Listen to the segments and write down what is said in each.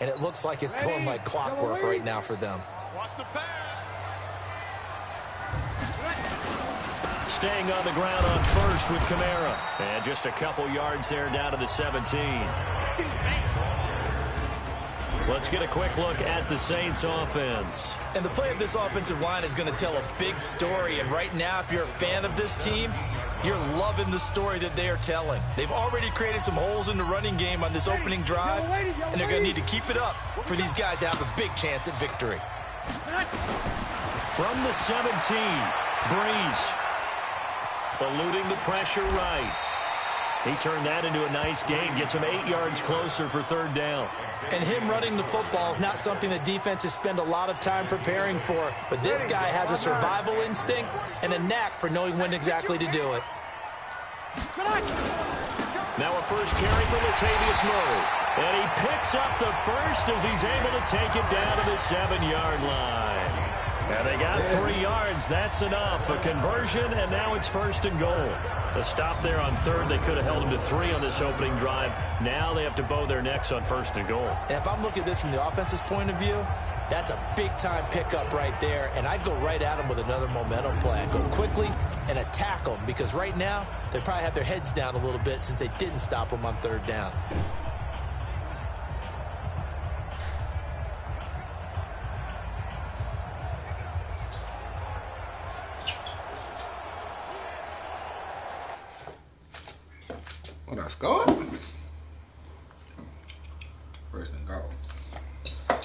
And it looks like it's going like clockwork right now for them. Watch the pass. Staying on the ground on first with Kamara. And just a couple yards there down to the 17. Let's get a quick look at the Saints offense. And the play of this offensive line is going to tell a big story. And right now, if you're a fan of this team, you're loving the story that they are telling. They've already created some holes in the running game on this opening drive, and they're going to need to keep it up for these guys to have a big chance at victory. From the 17, Breeze. Eluding the pressure right. He turned that into a nice gain. Gets him 8 yards closer for third down. And him running the football is not something that defenses spend a lot of time preparing for. But this guy has a survival instinct and a knack for knowing when exactly to do it. Now a first carry for Latavius Murray. And he picks up the first as he's able to take it down to the 7-yard line. And they got 3 yards. That's enough. A conversion, and now it's first and goal. A stop there on third. They could have held him to 3 on this opening drive. Now they have to bow their necks on first and goal. And if I'm looking at this from the offense's point of view, that's a big-time pickup right there. And I'd go right at them with another momentum play. I'd go quickly and attack them because right now they probably have their heads down a little bit since they didn't stop them on third down. When I score, first and goal. Let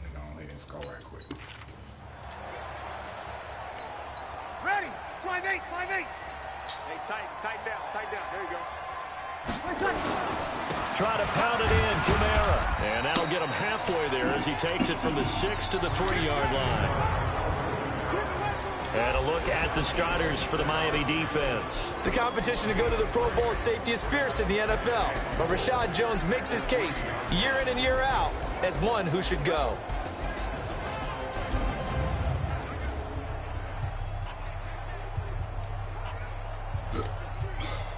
me go ahead and score right quick. Ready. 5-8. Hey, tighten down. There you go. Try to pound it in, Kamara. And that'll get him halfway there as he takes it from the 6 to the 3-yard line. And a look at the starters for the Miami defense. The competition to go to the Pro Bowl at safety is fierce in the NFL. But Rashad Jones makes his case year in and year out as one who should go.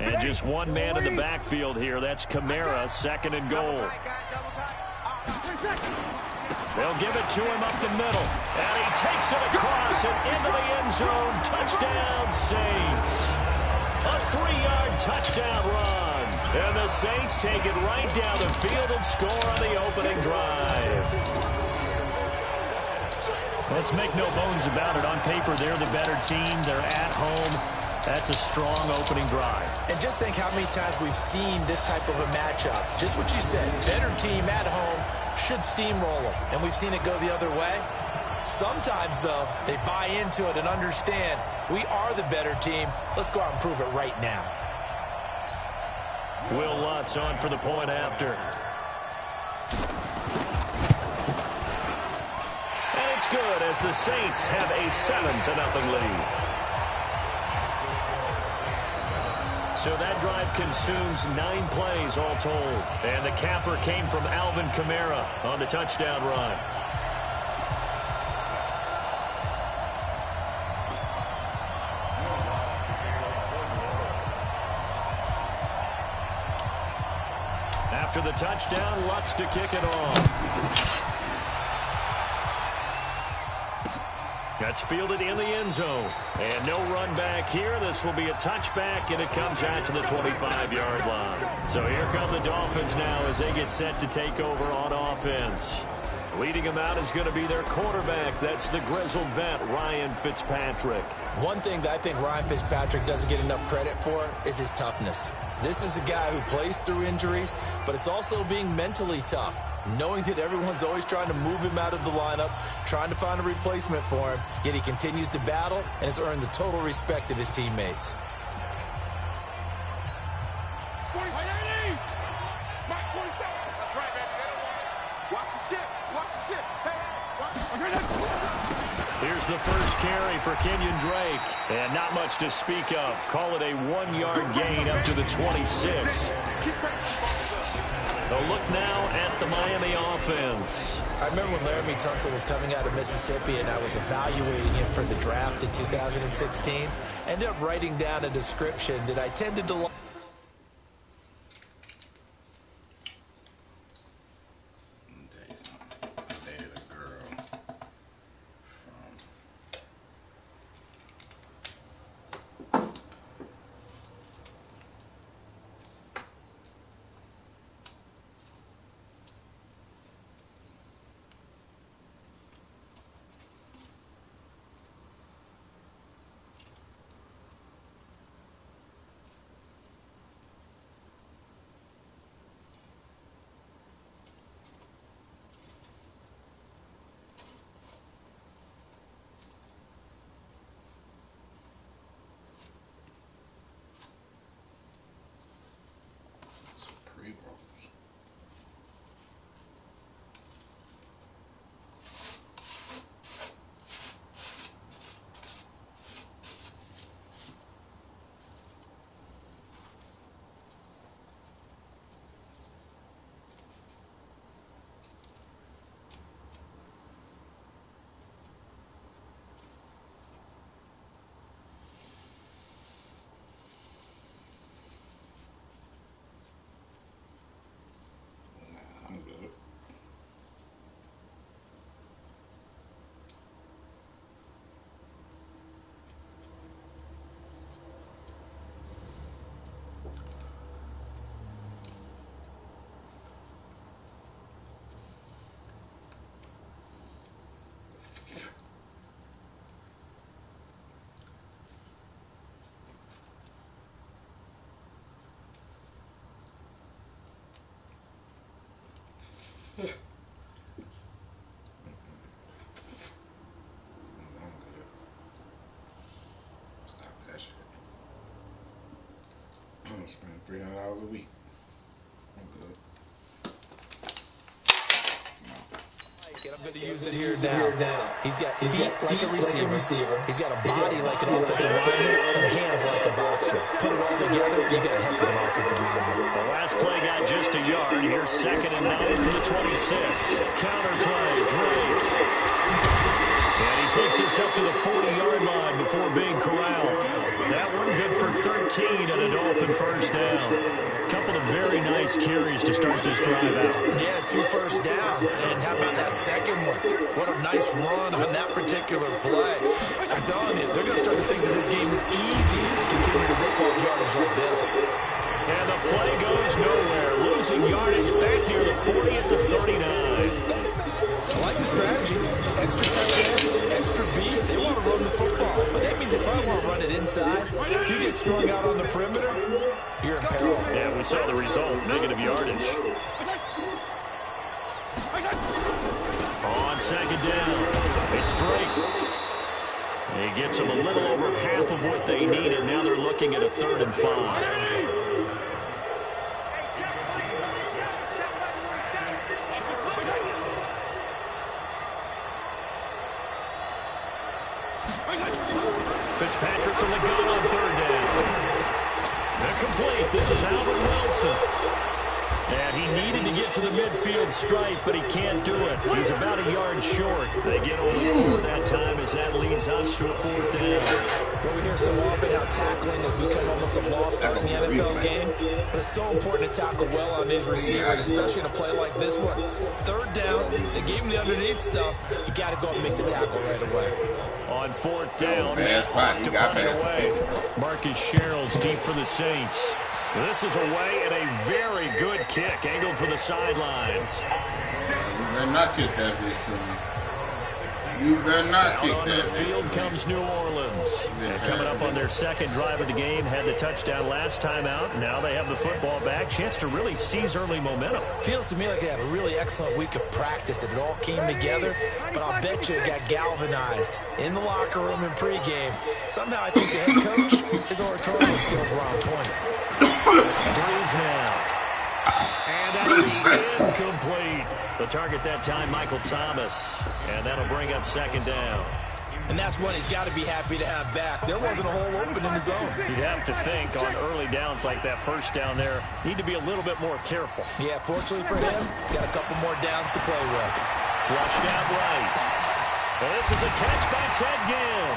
And just one man in the backfield here. That's Kamara, second and goal. They'll give it to him up the middle. And he takes it across and into the end zone. Touchdown, Saints. A 3-yard touchdown run. And the Saints take it right down the field and score on the opening drive. Let's make no bones about it. On paper, they're the better team. They're at home. That's a strong opening drive. And just think how many times we've seen this type of a matchup. Just what you said, better team at home should steamroll them. And we've seen it go the other way. Sometimes, though, they buy into it and understand we are the better team. Let's go out and prove it right now. Will Lutz on for the point after. And it's good as the Saints have a 7-0 lead. So that drive consumes 9 plays all told. And the capper came from Alvin Kamara on the touchdown run. After the touchdown, Lutz to kick it off. That's fielded in the end zone. And no run back here. This will be a touchback, and it comes out to the 25-yard line. So here come the Dolphins now as they get set to take over on offense. Leading them out is going to be their quarterback. That's the grizzled vet, Ryan Fitzpatrick. One thing that I think Ryan Fitzpatrick doesn't get enough credit for is his toughness. This is a guy who plays through injuries, but it's also being mentally tough. Knowing that everyone's always trying to move him out of the lineup, trying to find a replacement for him, yet he continues to battle and has earned the total respect of his teammates. Here's the first carry for Kenyon Drake. And not much to speak of. Call it a 1-yard gain up to the 26. A look now at the Miami offense. I remember when Laramie Tunsil was coming out of Mississippi and I was evaluating him for the draft in 2016. Ended up writing down a description that I tended to like. Stop that shit. I'm gonna spend $300 a week. I'm good. And I'm going to use it here now. He's got feet like a receiver. He's got a body like an offensive lineman and hands like a boxer. Put it all together, you got a heck of an offensive lineman. The last play got just a yard. Here's 2nd and 9 from the 26. Counter play, Drake. And he takes this up to the 40-yard line before being corralled. That one good for 13 and a Dolphin first down. Couple of very nice carries to start this drive out. Yeah, 2 first downs. And how about that second one? What a nice run on that particular play. I'm telling you, they're going to start to think that this game is easy to continue to rip off yardage like this. And the play goes nowhere. Losing yardage back near the 40 at the 39. I like the strategy. Extra tight ends, extra beat. They want to run the football. But that means they probably want to run it inside. If you get strung out on the perimeter, you're in peril. Yeah, we saw the result. Negative yardage. On 2nd down, it's Drake. He gets them a little over half of what they needed. Now they're looking at a 3rd and 5. Fitzpatrick from the gun on 3rd down. Incomplete. This is Albert Wilson. And he needed to get to the midfield stripe, but he can't do it. He's about a yard short. They get only 4 that time as that leads us to a 4th down. Well, we hear so often how tackling has become almost a lost art in the NFL game. But it's so important to tackle well on these receivers, especially in a play like this one. 3rd down, they gave him the underneath stuff. You got to go and make the tackle right away. On 4th down, Bad spot. He got past away. Marcus Sherrill's deep for the Saints. This is away and a very good kick, angled for the sidelines. You better not kick that bitch to me. You better not kick that bitch. Field comes New Orleans. And coming up on their 2nd drive of the game, had the touchdown last time out. Now they have the football back. Chance to really seize early momentum. Feels to me like they had a really excellent week of practice, and it all came together. But I'll bet you it got galvanized in the locker room in pregame. Somehow I think the head coach, his oratorial skills were on point. Breeze now. And that'll be incomplete. The target that time, Michael Thomas. And that'll bring up 2nd down. And that's what he's got to be happy to have back. There wasn't a hole open in his zone. You'd have to think on early downs like that first down there, need to be a little bit more careful. Yeah, fortunately for him, got a couple more downs to play with. Flushed out right. And this is a catch by Ted Ginn.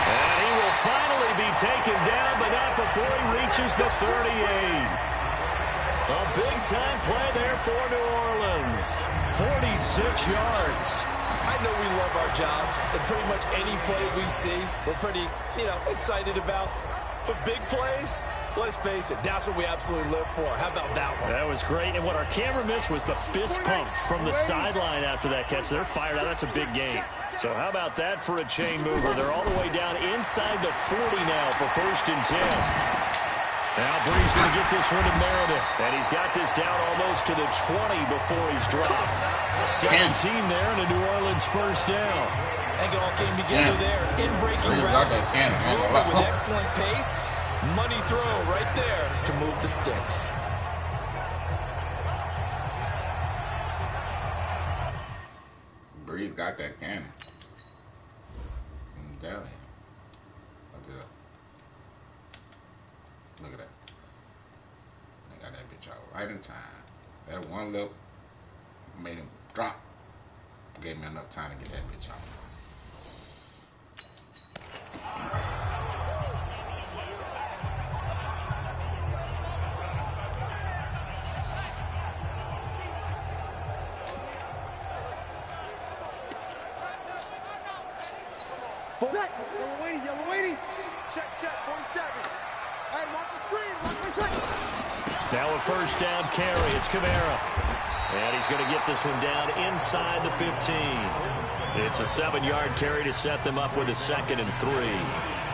And he will finally be taken down, but not before he reaches the 38. A big-time play there for New Orleans. 46 yards. I know we love our jobs, and pretty much any play we see, we're pretty, excited about. But big plays, let's face it, that's what we absolutely live for. How about that one? That was great, and what our camera missed was the fist pump from the sideline after that catch. They're fired out. That's a big game. So how about that for a chain mover? They're all the way down inside the 40 now for 1st and 10. Now Breeze going to get this one to Meredith. And he's got this down almost to the 20 before he's dropped. 17 there and a New Orleans first down. I think it all came together there. In breaking route, with excellent pace. Money throw right there to move the sticks. Breeze got that cannon. I'm telling you. Look at that. I got that bitch out right in time. That one look made him drop. Gave me enough time to get that bitch out. Yellow waiting. Check, 47. Hey, watch the screen. Now a first down carry. It's Kamara. And he's going to get this one down inside the 15. It's a 7-yard carry to set them up with a 2nd and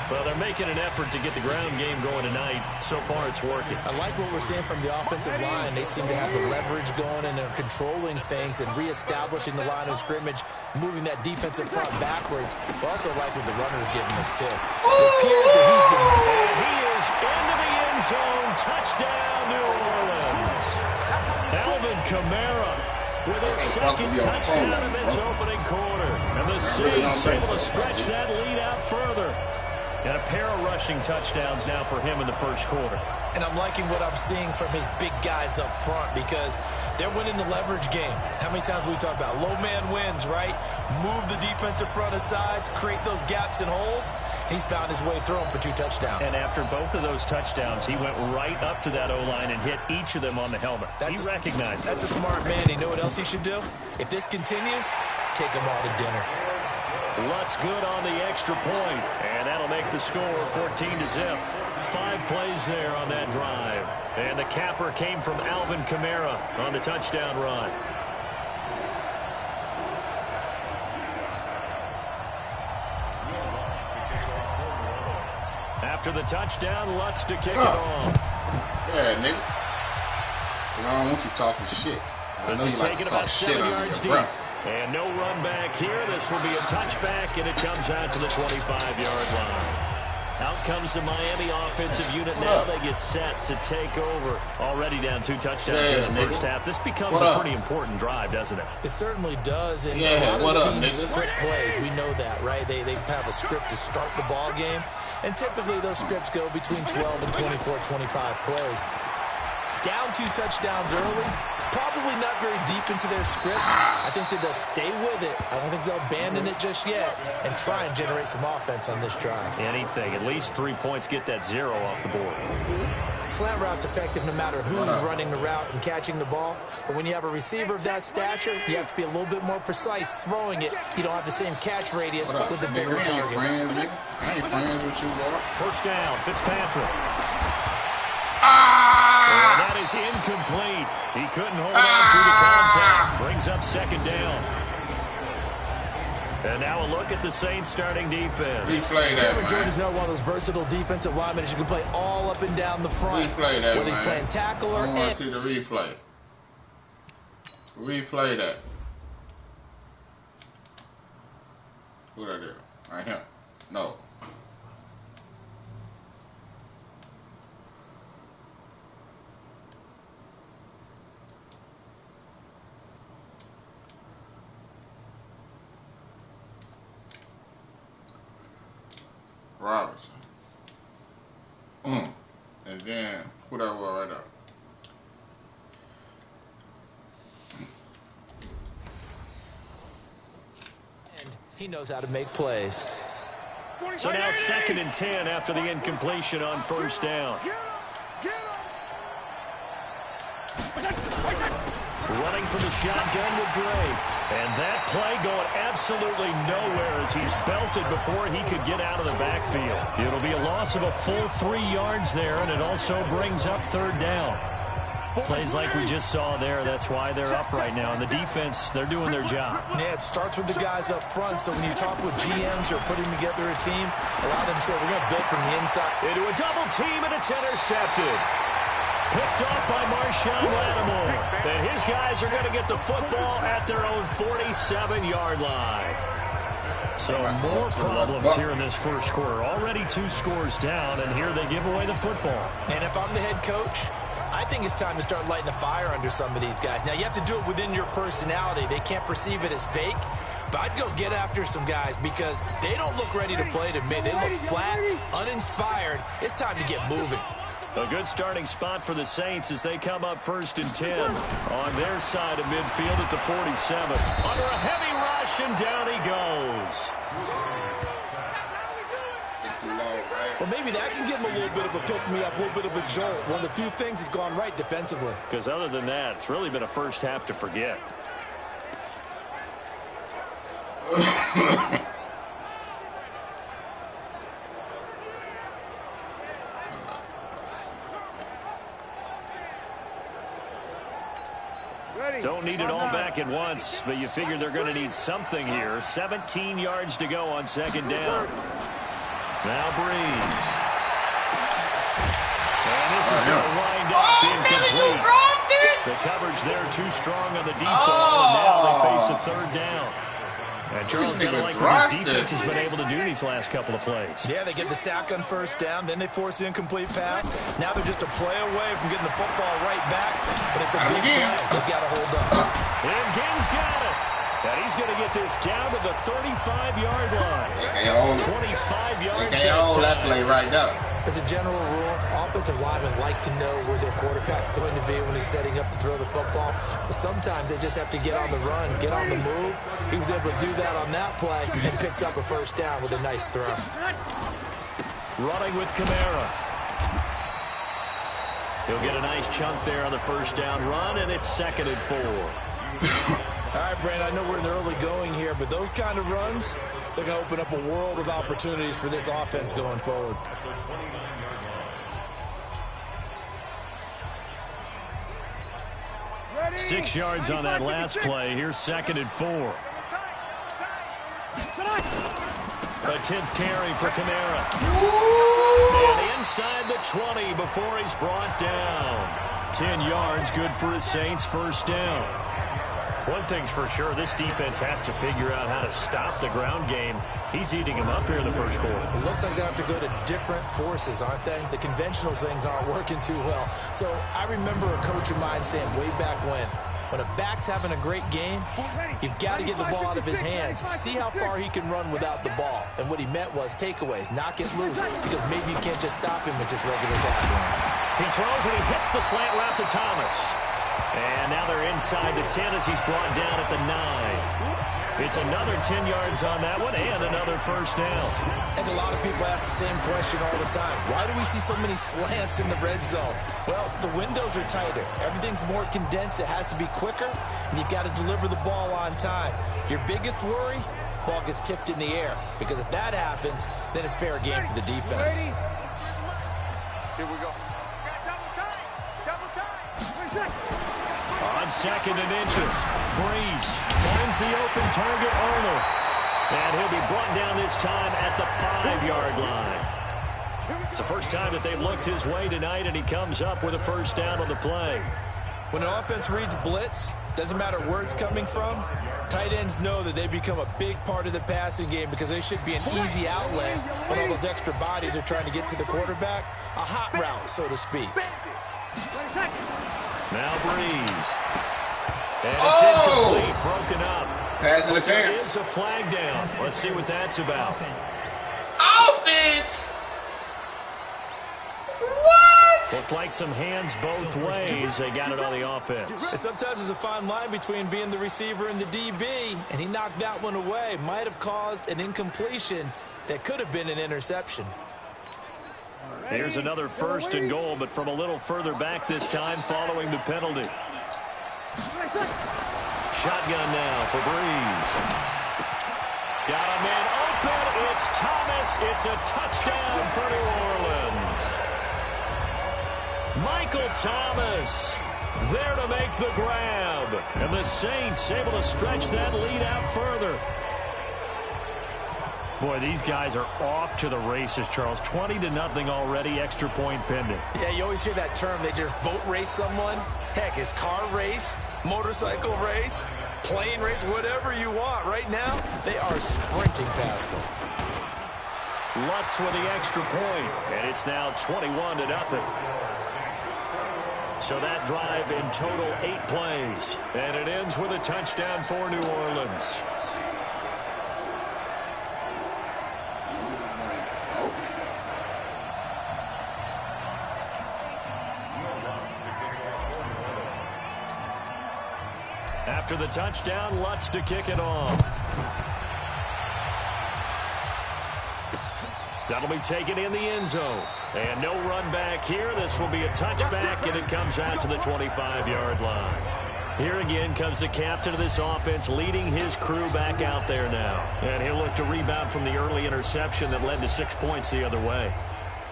3. Well, they're making an effort to get the ground game going tonight. So far, it's working. I like what we're seeing from the offensive line. They seem to have the leverage going, and they're controlling things and reestablishing the line of scrimmage, moving that defensive front backwards. But also like what the runner's giving us, too. It appears that he's been... And he is into the end zone. Touchdown, New Orleans. Alvin Kamara with a second touchdown in this opening quarter. And the Saints able to stretch that lead out further. And a pair of rushing touchdowns now for him in the first quarter. And I'm liking what I'm seeing from his big guys up front because they're winning the leverage game. How many times we talk about low man wins, right? Move the defensive front aside, create those gaps and holes. He's found his way through them for 2 touchdowns. And after both of those touchdowns, he went right up to that O-line and hit each of them on the helmet. He recognized That's a smart man. You know what else he should do? If this continues, take them all to dinner. Lutz good on the extra point, and that'll make the score 14-0. 5 plays there on that drive. And the capper came from Alvin Kamara on the touchdown run. After the touchdown, Lutz to kick it off. Yeah, nigga. I don't want you talking shit. This is taking about 7 yards deep. And no run back here. This will be a touchback, and it comes out to the 25-yard line. Out comes the Miami offensive unit now. They get set to take over. Already down 2 touchdowns in the next half. This becomes a pretty important drive, doesn't it? It certainly does. And a lot of teams script plays. We know that, right? They have a script to start the ball game. And typically those scripts go between 12 and 24, 25 plays. Down 2 touchdowns early. Probably not very deep into their script. I think that they'll stay with it. I don't think they'll abandon it just yet and try and generate some offense on this drive. Anything. At least 3 points. Get that 0 off the board. Slant route's effective no matter who's running the route and catching the ball. But when you have a receiver of that stature, you have to be a little bit more precise throwing it. You don't have the same catch radius with the bigger targets. I ain't friends with you, bro. First down, Fitzpatrick. And that is incomplete. He couldn't hold on through the contact. Brings up second down. And now a look at the Saints starting defense. Replay that, Kevin Jordan's now one of those versatile defensive linemen that you can play all up and down the front. Replay that, whether he's playing tackle or I want to see the replay. Replay that. Who that is? Right here. No. Robinson. And then who that was right up? And he knows how to make plays. So now 2nd and 10 after the incompletion on first down. Running from the shotgun with Dre. And that play going absolutely nowhere as he's belted before he could get out of the backfield. It'll be a loss of a full 3 yards there, and it also brings up 3rd down. Plays like we just saw there, that's why they're up right now. And the defense, they're doing their job. Yeah, it starts with the guys up front. So when you talk with GMs or putting together a team, a lot of them say, we're going to build from the inside. Into a double team, and it's intercepted. Picked off by Marshawn Lattimore. And his guys are going to get the football at their own 47-yard line. So more problems here in this first quarter. Already 2 scores down, and here they give away the football. And if I'm the head coach, I think it's time to start lighting the fire under some of these guys. Now, you have to do it within your personality. They can't perceive it as fake. But I'd go get after some guys because they don't look ready to play to me. They look flat, uninspired. It's time to get moving. A good starting spot for the Saints as they come up 1st and 10 on their side of midfield at the 47. Under a heavy rush, and down he goes. Well, maybe that can give him a little bit of a pick-me-up, a little bit of a jolt. One of the few things that's gone right defensively. Because other than that, it's really been a first half to forget. Don't need it all back at once, but you figure they're going to need something here. 17 yards to go on 2nd down. Now Breeze. And this is going to wind up incomplete. The coverage there too strong on the deep ball, and now they face a third down. And Charles got to like what his defense has been able to do these last couple of plays. Yeah, they get the sack on first down, then they force the incomplete pass. Now they're just a play away from getting the football right back, but it's a big play. They've got to hold up. And Gibbs got it. And he's going to get this down to the 35-yard line. 25 yards. They can't hold that play right there. As a general rule, offensive linemen like to know where their quarterback's going to be when he's setting up to throw the football. But sometimes they just have to get on the run, get on the move. He was able to do that on that play and picks up a first down with a nice throw. Running with Kamara. He'll get a nice chunk there on the first down run, and it's 2nd and 4. All right, Brandon, I know we're in the early going here, but those kind of runs, they're going to open up a world of opportunities for this offense going forward. Ready? 6 yards on that last play. Here's 2nd and 4. A 10th carry for Kamara. And inside the 20 before he's brought down. 10 yards, good for his Saints, first down. One thing's for sure, this defense has to figure out how to stop the ground game. He's eating them up here in the first quarter. It looks like they have to go to different forces, aren't they? The conventional things aren't working too well. So I remember a coach of mine saying way back when a back's having a great game, you've got to get the ball out of his hands. See how far he can run without the ball. And what he meant was takeaways, knock it loose, because maybe you can't just stop him with just regular tackling. He throws and he hits the slant route to Thomas. And now they're inside the 10 as he's brought down at the 9. It's another 10 yards on that one and another first down. And a lot of people ask the same question all the time. Why do we see so many slants in the red zone? Well, the windows are tighter. Everything's more condensed. It has to be quicker, and you've got to deliver the ball on time. Your biggest worry, ball gets tipped in the air, because if that happens, then it's fair game for the defense. Here we go. Double time. On 2nd and inches, Breeze finds the open target, Arnold. And he'll be brought down this time at the 5-yard line. It's the first time that they've looked his way tonight, and he comes up with a first down on the play. When an offense reads blitz, doesn't matter where it's coming from, tight ends know that they become a big part of the passing game because they should be an easy outlet when all those extra bodies are trying to get to the quarterback. A hot route, so to speak. Now Breeze. And it's incomplete, broken up. Pass interference. There is a flag down. Let's see what that's about. Offense! What? Looked like some hands both ways. They got it on the offense. And sometimes there's a fine line between being the receiver and the DB, and he knocked that one away. Might have caused an incompletion that could have been an interception. Here's another 1st and goal, but from a little further back this time following the penalty. Shotgun now for Breeze. Got a man open. It's Thomas. It's a touchdown for New Orleans. Michael Thomas there to make the grab. And the Saints able to stretch that lead out further. Boy, these guys are off to the races, Charles. 20-0 already, extra point pending. Yeah, you always hear that term. They just boat race someone. Heck, it's car race, motorcycle race, plane race, whatever you want. Right now, they are sprinting past them. Lutz with the extra point, and it's now 21-0. So that drive in total 8 plays, and it ends with a touchdown for New Orleans. After the touchdown, Lutz to kick it off. That'll be taken in the end zone. And no run back here. This will be a touchback, and it comes out to the 25-yard line. Here again comes the captain of this offense, leading his crew back out there now. And he'll look to rebound from the early interception that led to 6 points the other way.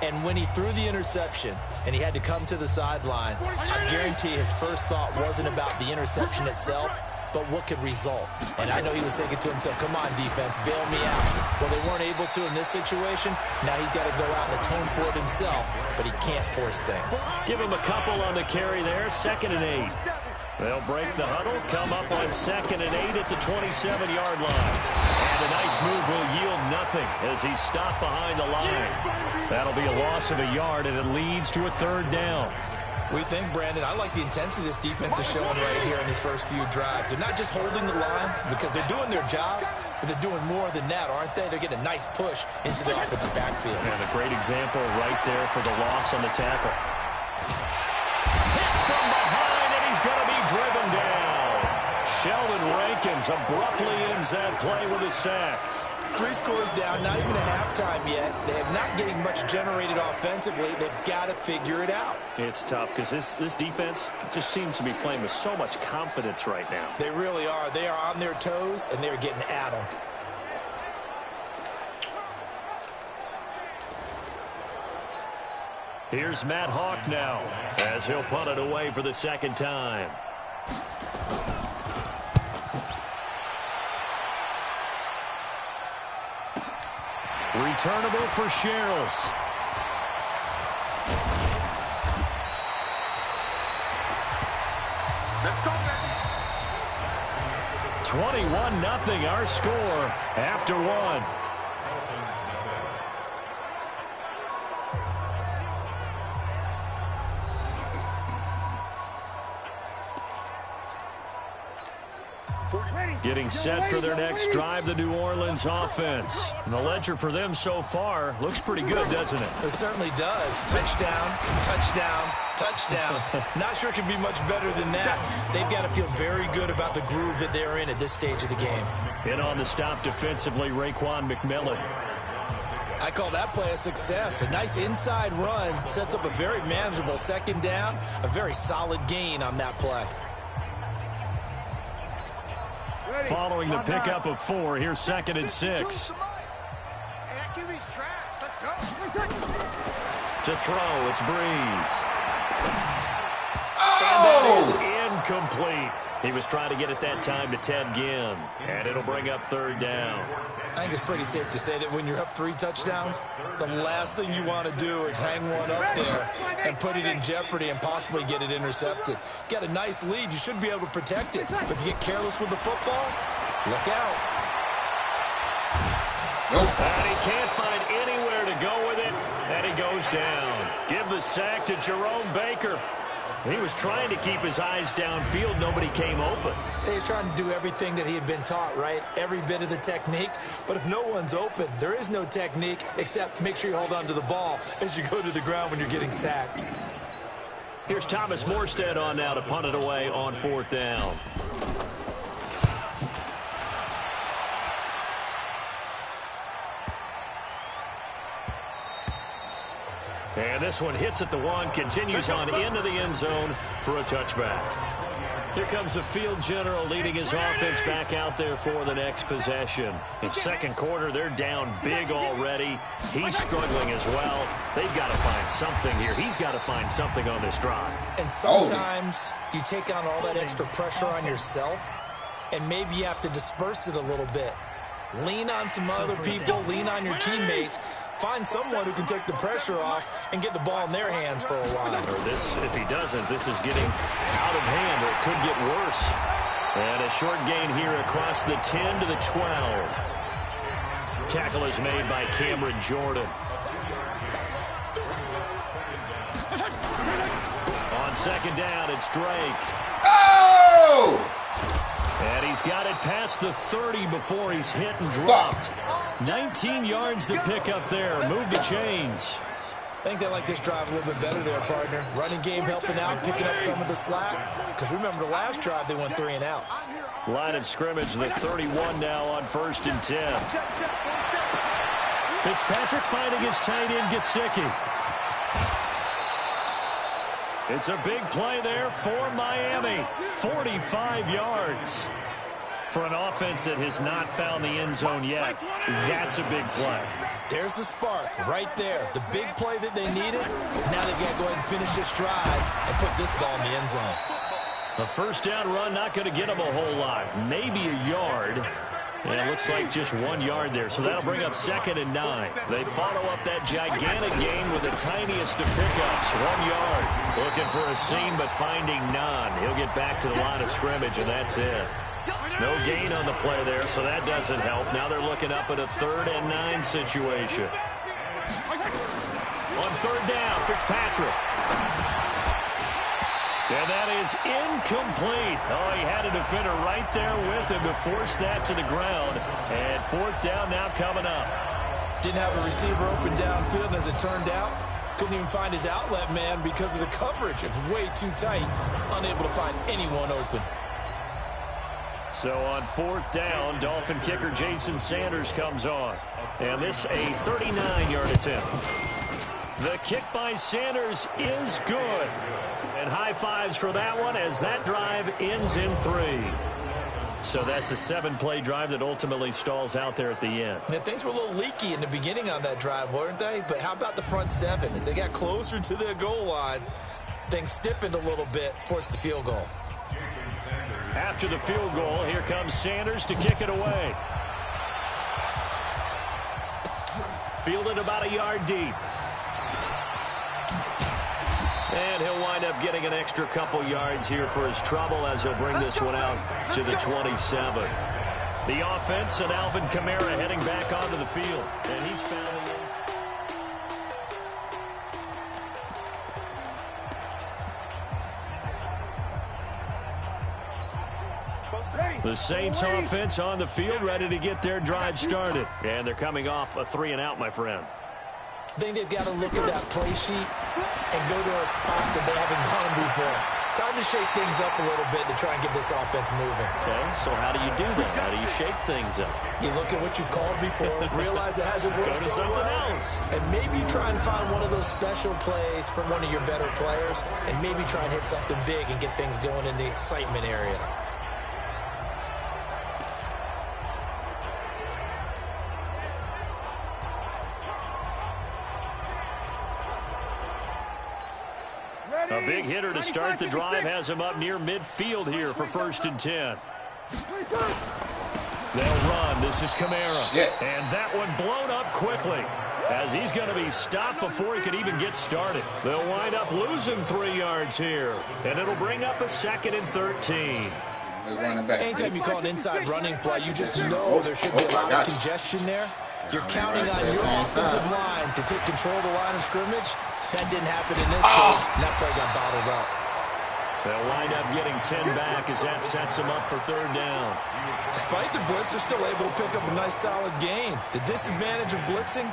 And when he threw the interception and he had to come to the sideline, I guarantee his first thought wasn't about the interception itself. but what could result. And I know he was thinking to himself, come on, defense, bail me out. Well, they weren't able to in this situation. Now he's got to go out and atone for it himself, but he can't force things. Give him a couple on the carry there, 2nd and 8. They'll break the huddle, come up on 2nd and 8 at the 27-yard line. And a nice move will yield nothing as he's stopped behind the line. That'll be a loss of a yard, and it leads to a 3rd down. We think, Brandon, I like the intensity this defense is showing right here in these first few drives. They're not just holding the line because they're doing their job, but they're doing more than that, aren't they? They're getting a nice push into the offensive backfield. And a great example right there for the loss on the tackle. Hit from behind, and he's going to be driven down. Sheldon Rankins abruptly ends that play with a sack. 3 scores down, not even a halftime yet. They're not getting much generated offensively. They've got to figure it out. It's tough because this defense just seems to be playing with so much confidence right now. They really are. They are on their toes, and they're getting at them. Here's Matt Hawk now as he'll punt it away for the 2nd time. Returnable for Sherrills. Let's go, baby. 21-0 our score after 1. Getting set for their next drive, the New Orleans offense. And the ledger for them so far looks pretty good, doesn't it? It certainly does. Touchdown, touchdown, touchdown. Not sure it can be much better than that. They've got to feel very good about the groove that they're in at this stage of the game. In on the stop defensively, Raekwon McMillan. I call that play a success. A nice inside run sets up a very manageable 2nd down. A very solid gain on that play. Following the pickup of 4, here's 2nd and 6. To throw, it's Breeze. And that is incomplete. He was trying to get it that time to Ted Ginn. And it'll bring up 3rd down. I think it's pretty safe to say that when you're up 3 touchdowns, the last thing you want to do is hang one up there and put it in jeopardy and possibly get it intercepted. Got a nice lead. You should be able to protect it. But if you get careless with the football, look out. Nope. And he can't find anywhere to go with it. And he goes down. Give the sack to Jerome Baker. He was trying to keep his eyes downfield. Nobody came open. He's trying to do everything that he had been taught, right? Every bit of the technique. But if no one's open, there is no technique except make sure you hold on to the ball as you go to the ground when you're getting sacked. Here's Thomas Morstead on now to punt it away on 4th down. And this one hits at the 1, continues on into the end zone for a touchback. Here comes the field general leading his offense back out there for the next possession. In 2nd quarter, they're down big already. He's struggling as well. They've got to find something here. He's got to find something on this drive. And sometimes you take on all that extra pressure on yourself, and maybe you have to disperse it a little bit. Lean on some other people, lean on your teammates. Find someone who can take the pressure off and get the ball in their hands for a while. Or this, if he doesn't, this is getting out of hand, or it could get worse. And a short gain here across the 10 to the 12. Tackle is made by Cameron Jordan. On 2nd down, it's Drake. Oh! And he's got it past the 30 before he's hit and dropped. 19 yards to pick up there. Move the chains. I think they like this drive a little bit better there, partner. Running game helping out, picking up some of the slack. Because remember, the last drive, they went 3 and out. Line of scrimmage, the 31 now on 1st and 10. Fitzpatrick finding his tight end, Gesicki. It's a big play there for Miami. 45 yards. For an offense that has not found the end zone yet, that's a big play. There's the spark right there. The big play that they needed. Now they've got to go ahead and finish this drive and put this ball in the end zone. A first down run, not going to get him a whole lot. Maybe a yard. And it looks like just 1 yard there. So that'll bring up 2nd and 9. They follow up that gigantic gain with the tiniest of pickups. 1 yard. Looking for a seam, but finding none. He'll get back to the line of scrimmage, and that's it. No gain on the play there, so that doesn't help. Now they're looking up at a 3rd and 9 situation. On 3rd down, Fitzpatrick. And that is incomplete. Oh, he had a defender right there with him to force that to the ground. And 4th down now coming up. Didn't have a receiver open downfield, and as it turned out, couldn't even find his outlet man because of the coverage. It was way too tight. Unable to find anyone open. So on 4th down, Dolphin kicker Jason Sanders comes on. And this a 39-yard attempt. The kick by Sanders is good. And high fives for that one as that drive ends in 3. So that's a 7-play drive that ultimately stalls out there at the end. Yeah, things were a little leaky in the beginning on that drive, weren't they? But how about the front 7? As they got closer to their goal line, things stiffened a little bit, forced the field goal. After the field goal, here comes Sanders to kick it away. Fielded about a yard deep. And he'll wind up getting an extra couple yards here for his trouble as he'll bring this one out to the 27. The offense and Alvin Kamara heading back onto the field. And he's found the Saints offense on the field, ready to get their drive started. And they're coming off a 3-and-out, my friend. I think they've got to look at that play sheet and go to a spot that they haven't gone before. Time to shake things up a little bit to try and get this offense moving. Okay, so how do you do that? How do you shake things up? You look at what you've called before, realize it hasn't worked Go to something else. and maybe try and find one of those special plays from one of your better players, and maybe try and hit something big and get things going in the excitement area. A big hitter to start the drive has him up near midfield here for 1st and 10. They'll run. This is Kamara. Yeah. And that one blown up quickly as he's going to be stopped before he could even get started. They'll wind up losing 3 yards here. And it'll bring up a 2nd and 13. Anytime you call an inside running play, you just know there should be a lot of congestion there. You're counting on your offensive line to take control of the line of scrimmage. That didn't happen in this case, and that play got bottled up. They'll wind up getting 10 back as that sets them up for 3rd down. Despite the blitz, they're still able to pick up a nice, solid gain. The disadvantage of blitzing,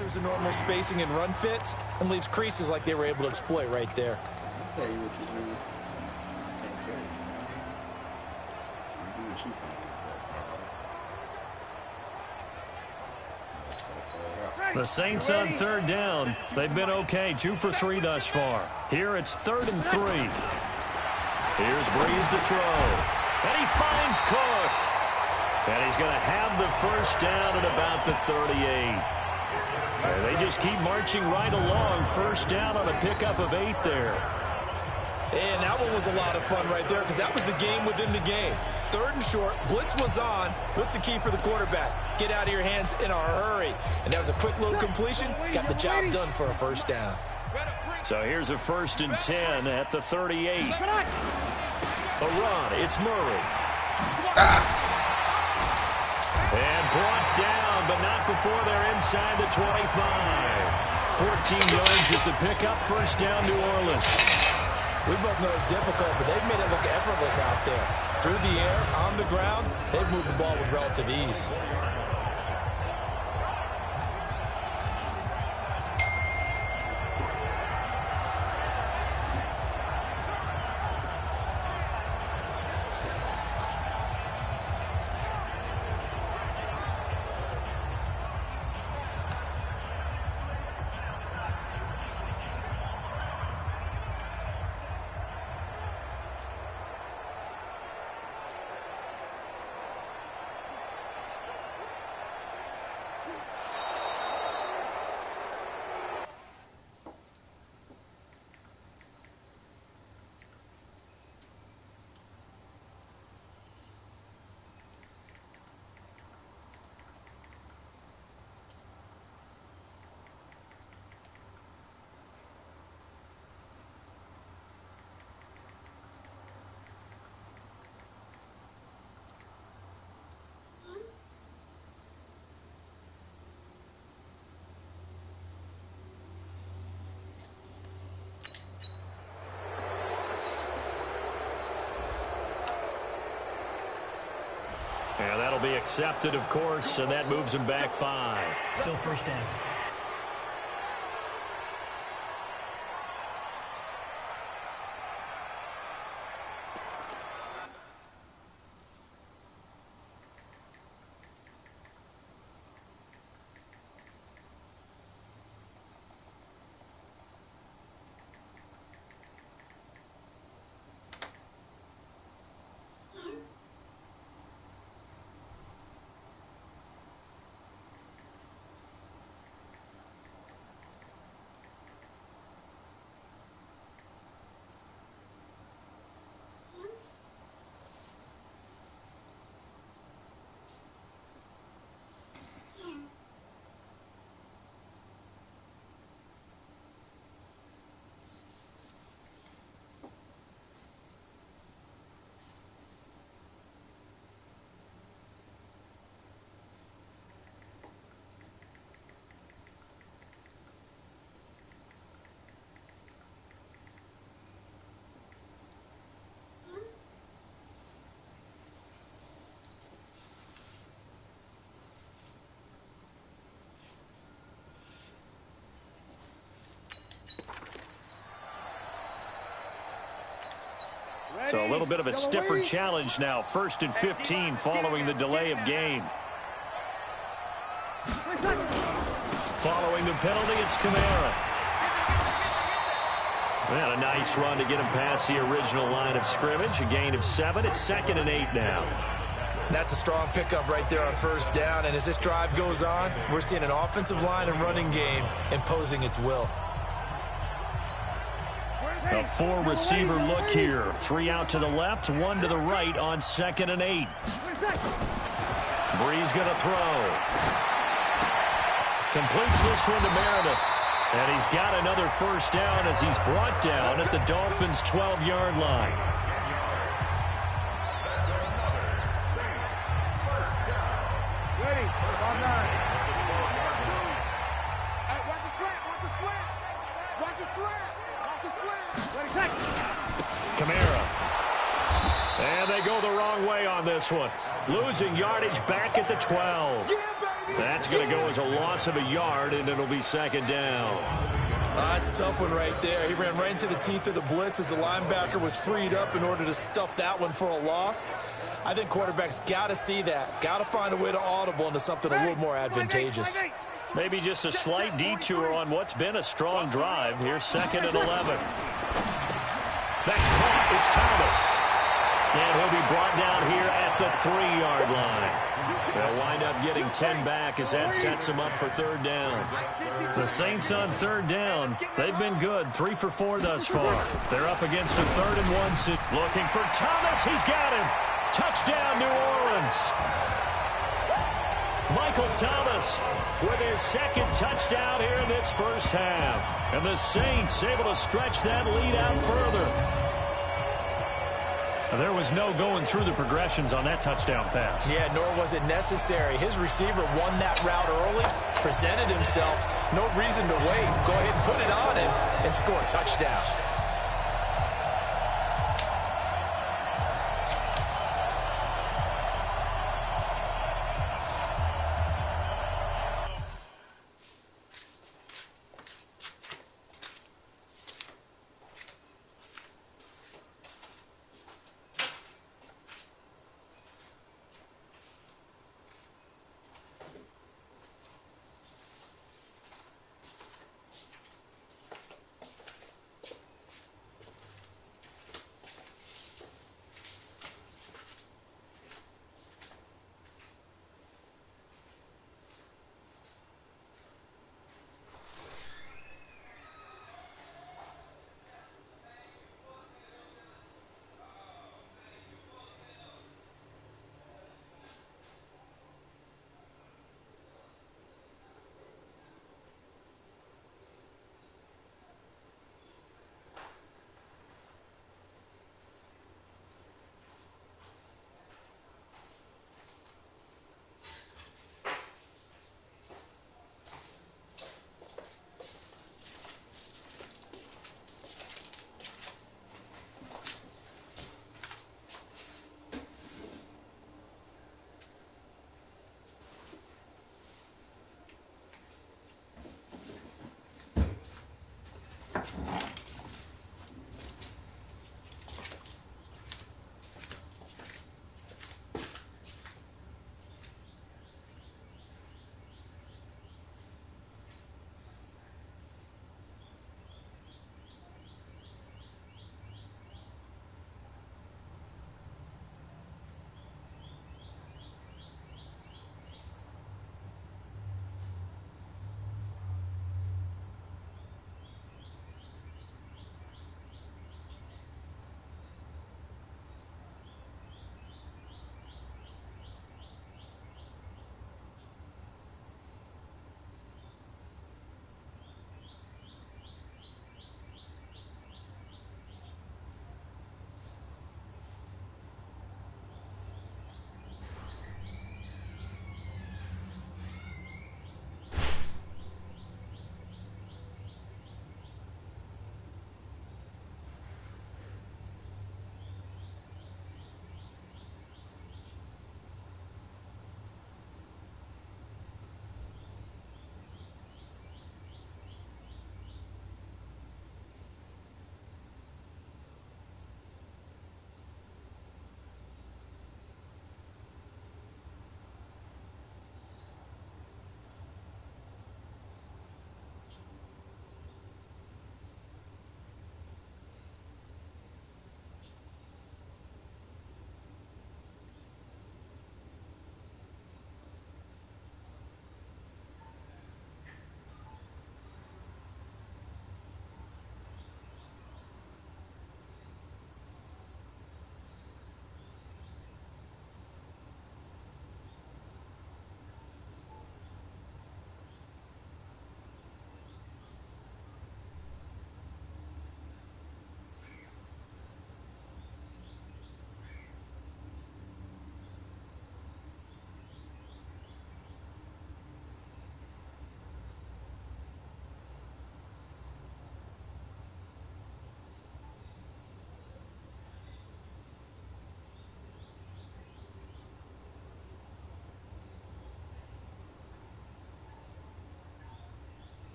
alters the normal spacing and run fits and leaves creases like they were able to exploit right there. I'll tell you what you do. I can't tell you. You do what you think. That's my fault. The Saints on 3rd down. They've been okay, 2 for 3 thus far. Here it's 3rd and 3. Here's Breeze to throw. And he finds Cook. And he's going to have the 1st down at about the 38. And they just keep marching right along. 1st down on a pickup of 8 there. And that one was a lot of fun right there because that was the game within the game. 3rd and short, blitz was on. What's the key for the quarterback? Get out of your hands in a hurry. And that was a quick little completion. Got the job done for a 1st down. So here's a 1st and 10 at the 38. A run. It's Murray. And brought down, but not before they're inside the 25. 14 yards is the pickup. 1st down, New Orleans. We both know it's difficult, but they've made it look effortless out there. Through the air, on the ground, they've moved the ball with relative ease. And that'll be accepted, of course, and that moves him back 5. Still first down. So a little bit of a stiffer challenge now. 1st and 15 following the delay of game. Following the penalty, it's Kamara. And a nice run to get him past the original line of scrimmage. A gain of 7. It's 2nd and 8 now. That's a strong pickup right there on 1st down. And as this drive goes on, we're seeing an offensive line and running game imposing its will. A 4-receiver look here. 3 out to the left, 1 to the right on 2nd and 8. Bree's going to throw. Completes this one to Meredith. And he's got another 1st down as he's brought down at the Dolphins' 12-yard line. Ready. Ball 9. Hey, watch the slant. Watch the slant. Watch the slant. Watch the slant. Ready, take. Kamara. And they go the wrong way on this one. Losing yardage back at the 12. Yeah, baby. That's going to go as a loss of a yard, and it'll be 2nd down. That's a tough one right there. He ran right into the teeth of the blitz as the linebacker was freed up in order to stuff that one for a loss. I think quarterbacks got to see that. Got to find a way to audible into something a little more advantageous. Maybe just a slight detour on what's been a strong drive. Here's 2nd and 11. That's caught. It's Thomas. And he'll be brought down here at the 3-yard line. They'll wind up getting 10 back as that sets them up for 3rd down. The Saints on 3rd down. They've been good. 3 for 4 thus far. They're up against a 3rd and 1. Looking for Thomas. He's got him. Touchdown, New Orleans. Michael Thomas with his 2nd touchdown here in this 1st half. And the Saints able to stretch that lead out further. There was no going through the progressions on that touchdown pass. Yeah, nor was it necessary. His receiver won that route early, presented himself. No reason to wait. Go ahead and put it on him and score a touchdown.